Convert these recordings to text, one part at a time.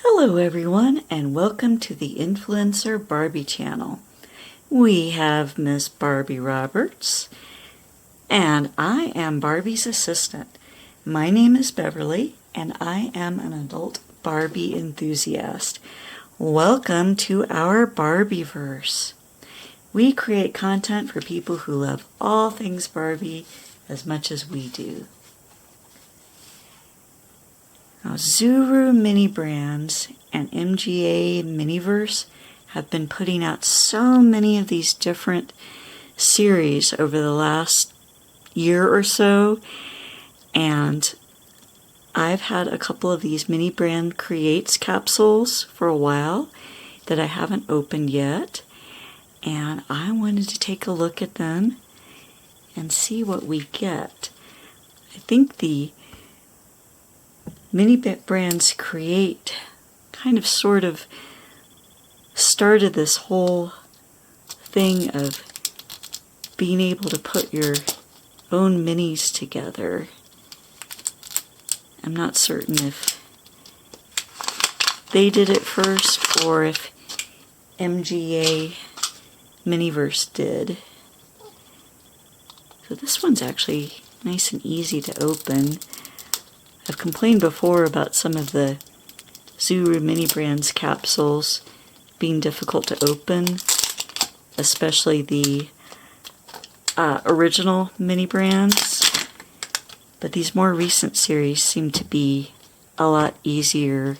Hello everyone, and welcome to the Influencer Barbie channel. We have Miss Barbie Roberts, and I am Barbie's assistant. My name is Beverly, and I am an adult Barbie enthusiast. Welcome to our Barbieverse. We create content for people who love all things Barbie as much as we do. Now, Zuru MiniBrands and MGA Miniverse have been putting out so many of these different series over the last year or so, and I've had a couple of these MiniBrands Creates capsules for a while that I haven't opened yet, and I wanted to take a look at them and see what we get. I think the MiniBrands Create kind of sort of started this whole thing of being able to put your own minis together. I'm not certain if they did it first or if MGA Miniverse did. So this one's actually nice and easy to open. I've complained before about some of the Zuru MiniBrands capsules being difficult to open, especially the original MiniBrands, but these more recent series seem to be a lot easier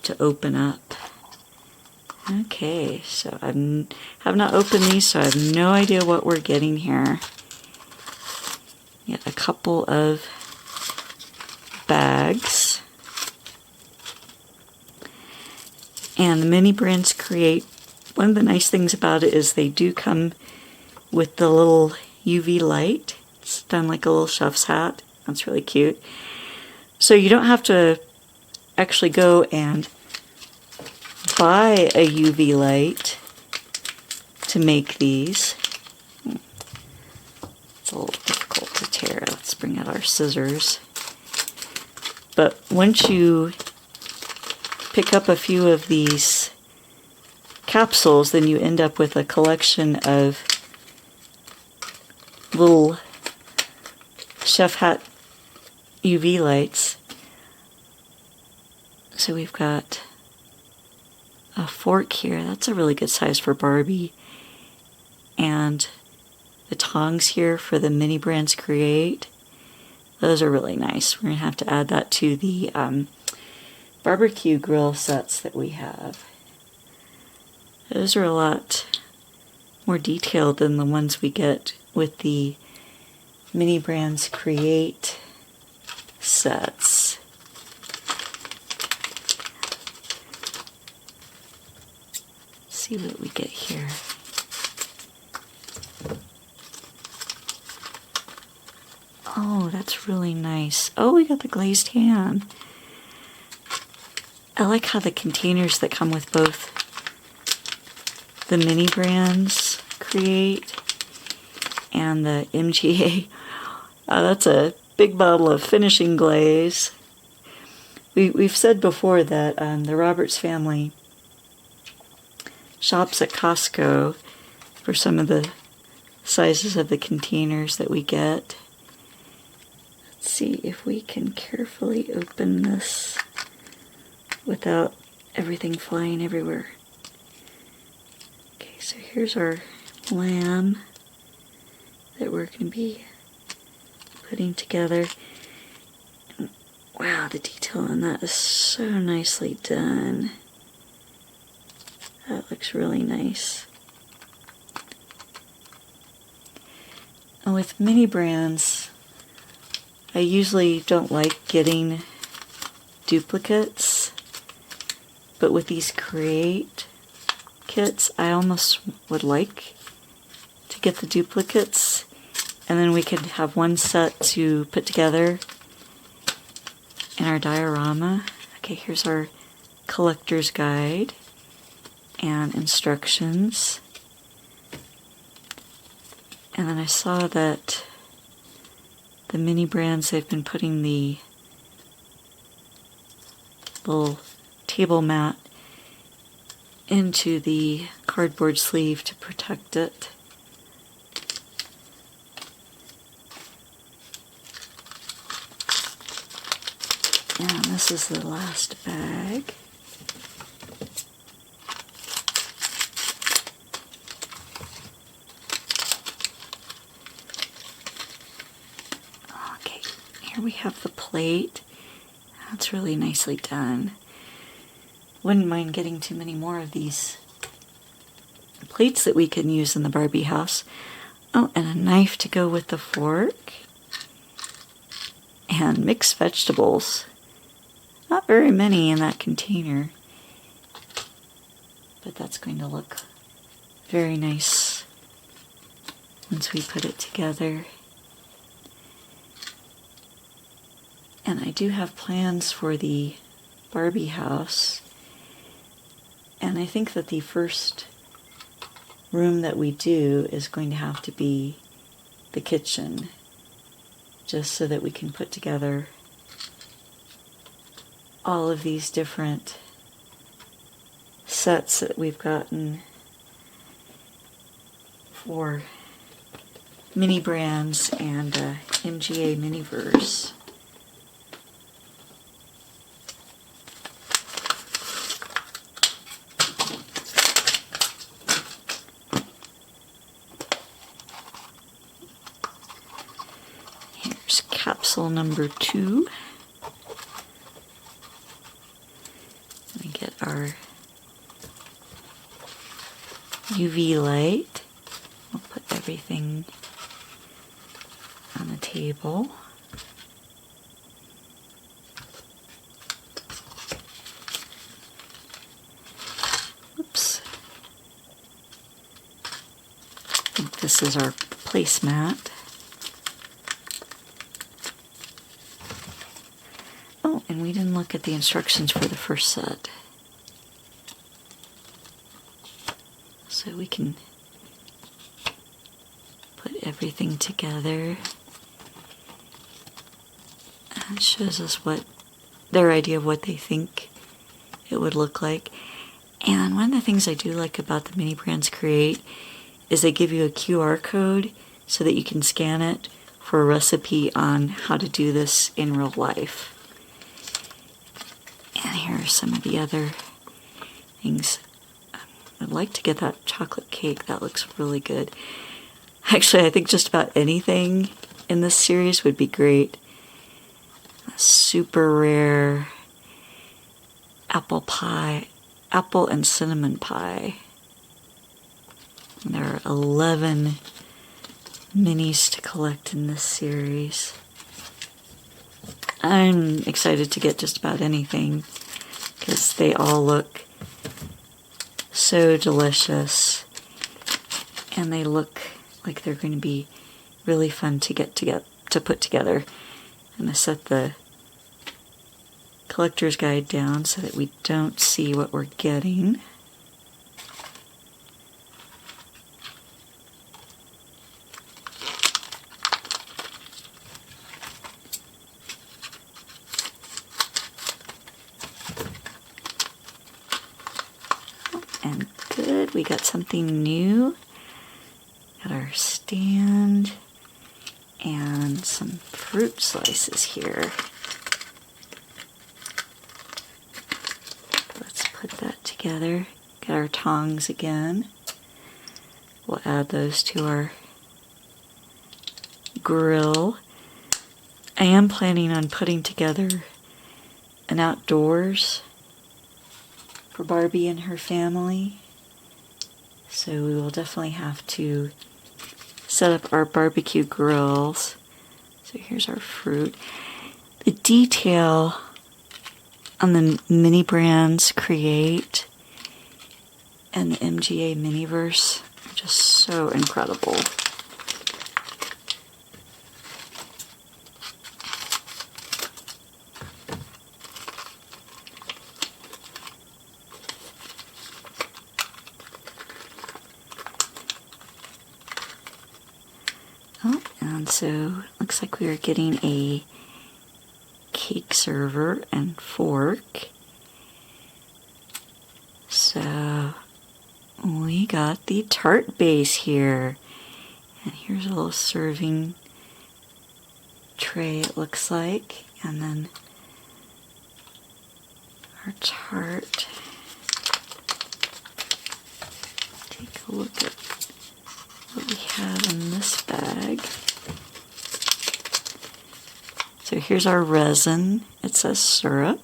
to open up. Okay, so I have not opened these, so I have no idea what we're getting here. Yet a couple of bags, and the MiniBrands Create, one of the nice things about it is they do come with the little UV light. It's done like a little chef's hat. That's really cute. So you don't have to actually go and buy a UV light to make these. It's a little difficult to tear. Let's bring out our scissors. But once you pick up a few of these capsules, then you end up with a collection of little chef hat UV lights. So we've got a fork here. That's a really good size for Barbie. And the tongs here for the MiniBrands Create. Those are really nice. We're going to have to add that to the barbecue grill sets that we have. Those are a lot more detailed than the ones we get with the MiniBrands Create sets. Let's see what we get here. Oh, that's really nice. Oh, we got the glazed hand. I like how the containers that come with both the MiniBrands Create and the MGA. That's a big bottle of finishing glaze. We've said before that the Roberts family shops at Costco for some of the sizes of the containers that we get. Let's see if we can carefully open this without everything flying everywhere. Okay, so here's our lamb that we're going to be putting together. And wow, the detail on that is so nicely done. That looks really nice. And with MiniBrands, I usually don't like getting duplicates, but with these Create kits, I almost would like to get the duplicates, and then we could have one set to put together in our diorama. Okay, here's our collector's guide and instructions. And then I saw that the MiniBrands, they've been putting the little table mat into the cardboard sleeve to protect it. And this is the last bag. Okay, here we have the plate. That's really nicely done. Wouldn't mind getting too many more of these plates that we can use in the Barbie house. Oh, and a knife to go with the fork. And mixed vegetables. Not very many in that container, but that's going to look very nice once we put it together. And I do have plans for the Barbie house, and I think that the first room that we do is going to have to be the kitchen, just so that we can put together all of these different sets that we've gotten for MiniBrands and MGA Miniverse. Here's capsule number 2. We get our UV light. We'll put everything on the table. Oops. I think this is our placemat. Oh, and we didn't look at the instructions for the first set. So we can put everything together. And it shows us what their idea of what they think it would look like. And one of the things I do like about the MiniBrands Create is they give you a QR code so that you can scan it for a recipe on how to do this in real life. And here are some of the other things. I'd like to get that chocolate cake. That looks really good. Actually, I think just about anything in this series would be great. A super rare apple pie, apple and cinnamon pie. And there are 11 minis to collect in this series. I'm excited to get just about anything because they all look so delicious and they look like they're going to be really fun to put together. I'm going to set the collector's guide down so that we don't see what we're getting. And good, we got something new. Got our stand and some fruit slices here. Let's put that together. Got our tongs again. We'll add those to our grill. I am planning on putting together an outdoors for Barbie and her family. So we will definitely have to set up our barbecue grills. So here's our fruit. The detail on the MiniBrands Create and the MGA Miniverse are just so incredible. Oh, and so looks like we are getting a cake server and fork. So we got the tart base here. And here's a little serving tray, it looks like. And then our tart. Take a look at what we have in this bag. So here's our resin. It says syrup.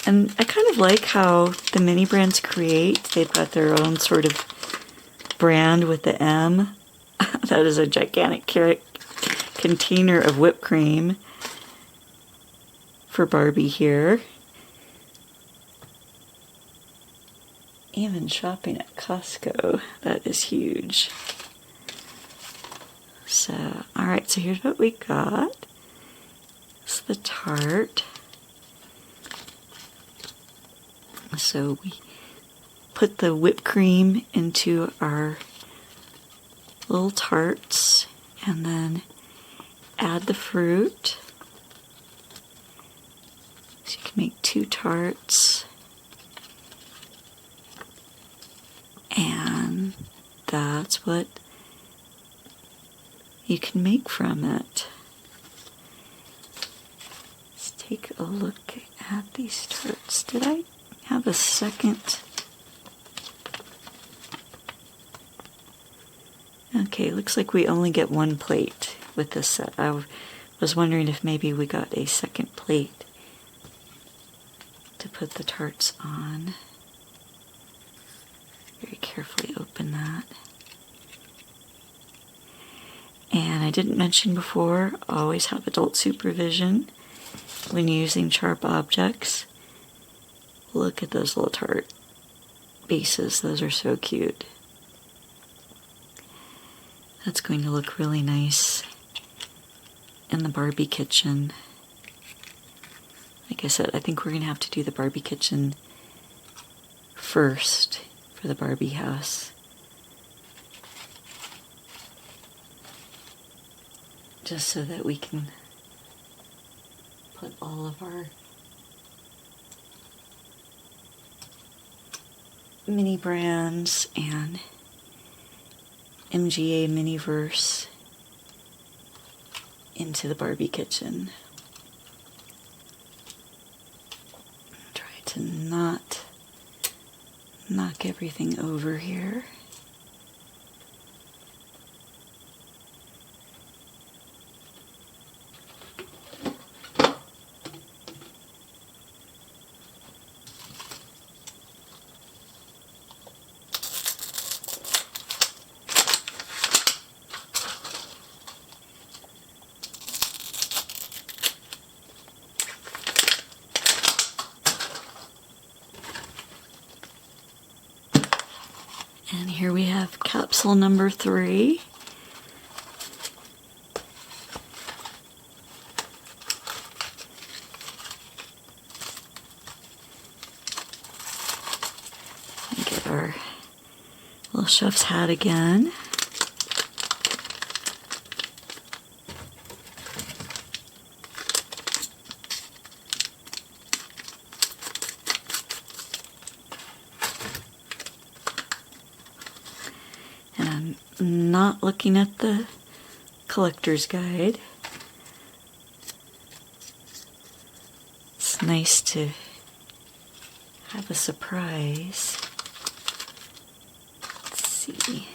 And I kind of like how the MiniBrands Create, they've got their own sort of brand with the M. That is a gigantic container of whipped cream for Barbie here. Even shopping at Costco, that is huge. So, alright, so here's what we got. It's the tart. So we put the whipped cream into our little tarts and then add the fruit. So you can make 2 tarts. And that's what you can make from it. Let's take a look at these tarts. Did I have a second? Okay, looks like we only get 1 plate with this set. I was wondering if maybe we got a second plate to put the tarts on. Very carefully open that. And I didn't mention before, always have adult supervision when using sharp objects. Look at those little tart bases. Those are so cute. That's going to look really nice in the Barbie kitchen. Like I said, I think we're going to have to do the Barbie kitchen first for the Barbie house. Just so that we can put all of our MiniBrands and MGA Miniverse into the Barbie kitchen. Try to not knock everything over here. And here we have capsule number 3. And get our little chef's hat again. Not looking at the collector's guide. It's nice to have a surprise. Let's see.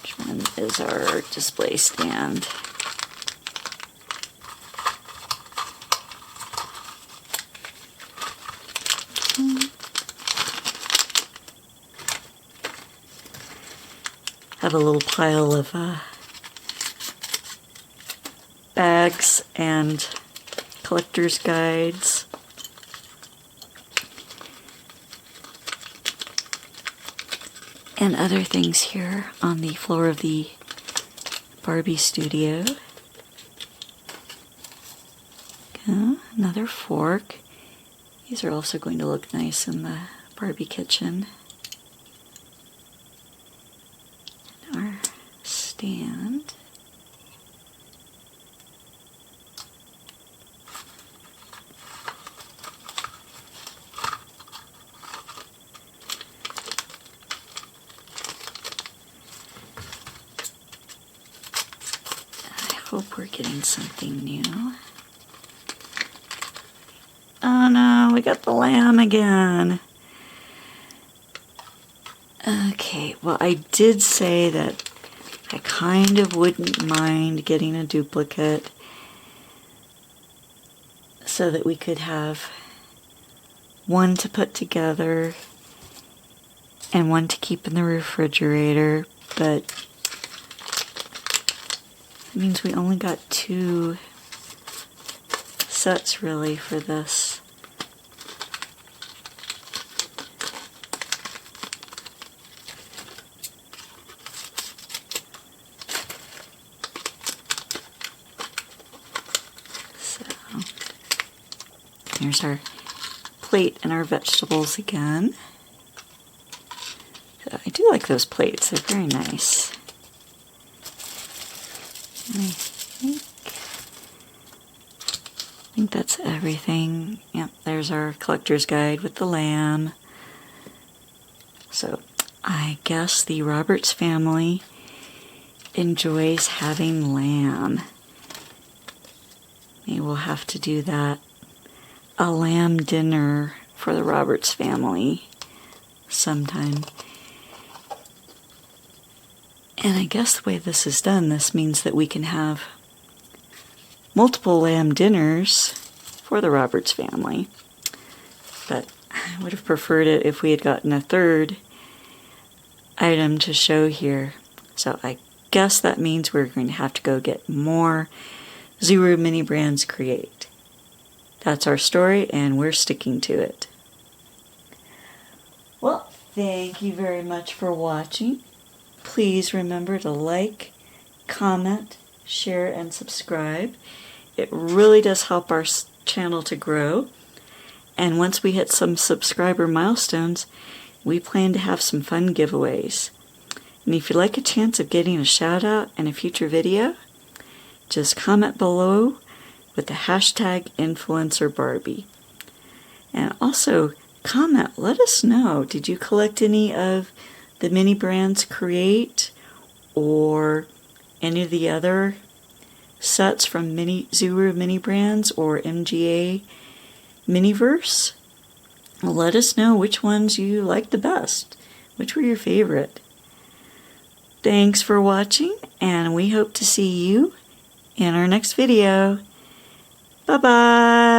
Which one is our display stand? Have a little pile of bags and collector's guides. And other things here on the floor of the Barbie studio. Okay, another fork. These are also going to look nice in the Barbie kitchen. Our stand. hope we're getting something new. Oh no, we got the lamb again. Okay, well, I did say that I kind of wouldn't mind getting a duplicate so that we could have one to put together and one to keep in the refrigerator, but it means we only got 2 sets really for this. So here's our plate and our vegetables again. So I do like those plates, they're very nice. I think that's everything. Yep, there's our collector's guide with the lamb. So I guess the Roberts family enjoys having lamb. Maybe we'll have to do that. A lamb dinner for the Roberts family sometime. And I guess the way this is done, this means that we can have multiple lamb dinners for the Roberts family. But I would have preferred it if we had gotten a 3rd item to show here. So I guess that means we're going to have to go get more Zuru MiniBrands Create. That's our story, and we're sticking to it. Well, thank you very much for watching. Please remember to like, comment, share, and subscribe. It really does help our channel to grow. And once we hit some subscriber milestones, we plan to have some fun giveaways. And if you'd like a chance of getting a shout out in a future video, just comment below with the hashtag #InfluencerBarbie. And also comment, let us know, did you collect any of the MiniBrands Create or any of the other sets from Zuru MiniBrands or MGA Miniverse? Let us know which ones you liked the best. Which were your favorite? Thanks for watching, and we hope to see you in our next video. Bye-bye!